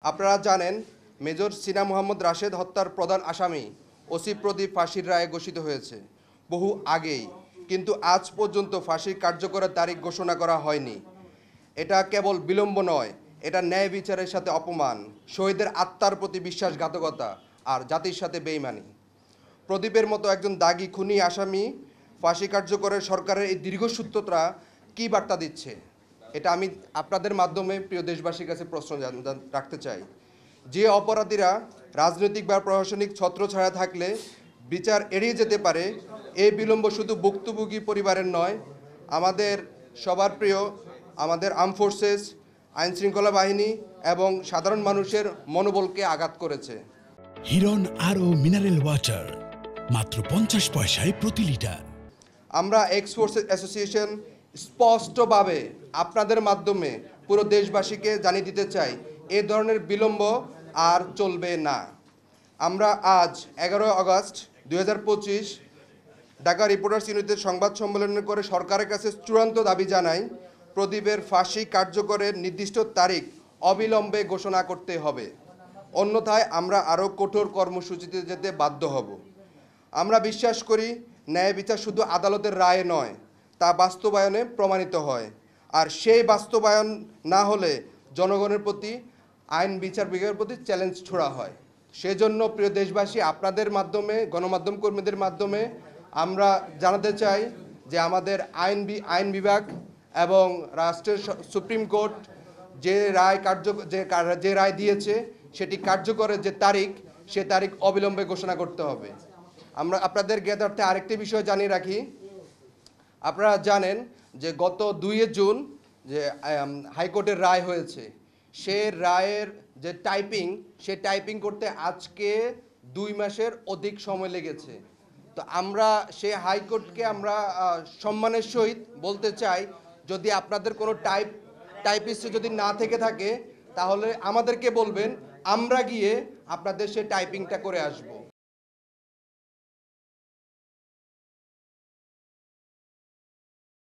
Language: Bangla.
আপনারা জানেন মেজর সিনা মোহাম্মদ রাশেদ হত্যার প্রধান আসামি ওসি প্রদীপ ফাঁসির রায়ে ঘোষিত হয়েছে বহু আগেই, কিন্তু আজ পর্যন্ত ফাঁসির কার্যকরের তারিখ ঘোষণা করা হয়নি। এটা কেবল বিলম্ব নয়, এটা ন্যায় বিচারের সাথে অপমান, শহীদের আত্মার প্রতি বিশ্বাসঘাতকতা আর জাতির সাথে বেইমানি। প্রদীপের মতো একজন দাগী খুনি আসামি ফাঁসি কার্যকরের সরকারের এই দীর্ঘসূত্রতা কী বার্তা দিচ্ছে, এটা আমি আপনাদের মাধ্যমে প্রিয় দেশবাসীর কাছে প্রশ্ন রাখতে চাই। যে অপরাধীরা রাজনৈতিক বা প্রশাসনিক ছত্রছায়া থাকলে বিচার এড়িয়ে যেতে পারে, এই বিলম্ব শুধু ভুক্তভোগী পরিবারের নয়, আমাদের সবার প্রিয় আমাদের আর্ম ফোর্সেস, আইনশৃঙ্খলা বাহিনী এবং সাধারণ মানুষের মনোবলকে আঘাত করেছে। হিরন আরও মিনারেল ওয়াটার মাত্র 50 পয়সায় প্রতি লিটার। আমরা এক্স ফোর্সেস অ্যাসোসিয়েশন স্পষ্টভাবে আপনাদের মাধ্যমে পুরো দেশবাসীকে জানিয়ে দিতে চাই, এ ধরনের বিলম্ব আর চলবে না। আমরা আজ 11 আগস্ট 2025 ঢাকা রিপোর্টার্স ইউনিটের সংবাদ সম্মেলন করে সরকারের কাছে চূড়ান্ত দাবি জানাই, প্রদীপের ফাঁসি কার্যকরের নির্দিষ্ট তারিখ অবিলম্বে ঘোষণা করতে হবে, অন্যথায় আমরা আরও কঠোর কর্মসূচিতে যেতে বাধ্য হব। আমরা বিশ্বাস করি ন্যায় বিচার শুধু আদালতের রায়ে নয়, তা বাস্তবায়নে প্রমাণিত হয়, আর সেই বাস্তবায়ন না হলে জনগণের প্রতি আইন বিচার বিভাগের প্রতি চ্যালেঞ্জ ছোড়া হয়। সেজন্য প্রিয় দেশবাসী, আপনাদের মাধ্যমে, গণমাধ্যম কর্মীদের মাধ্যমে আমরা জানাতে চাই যে আমাদের আইন বিভাগ এবং রাষ্ট্রের সুপ্রিম কোর্ট যে রায় দিয়েছে সেটি কার্যকরের যে তারিখ, সে তারিখ অবিলম্বে ঘোষণা করতে হবে। আমরা আপনাদের জ্ঞাতার্থে আরেকটি বিষয় জানিয়ে রাখি, আপনারা জানেন যে গত 2 জুন যে হাইকোর্টের রায় হয়েছে, সে রায়ের যে সে টাইপিং করতে আজকে 2 মাসের অধিক সময় লেগেছে। তো আমরা সে হাইকোর্টকে আমরা সম্মানের সহিত বলতে চাই, যদি আপনাদের কোনো টাইপিস্ট যদি না থেকে থাকে তাহলে আমাদেরকে বলবেন, আমরা গিয়ে আপনাদের সে টাইপিংটা করে আসব।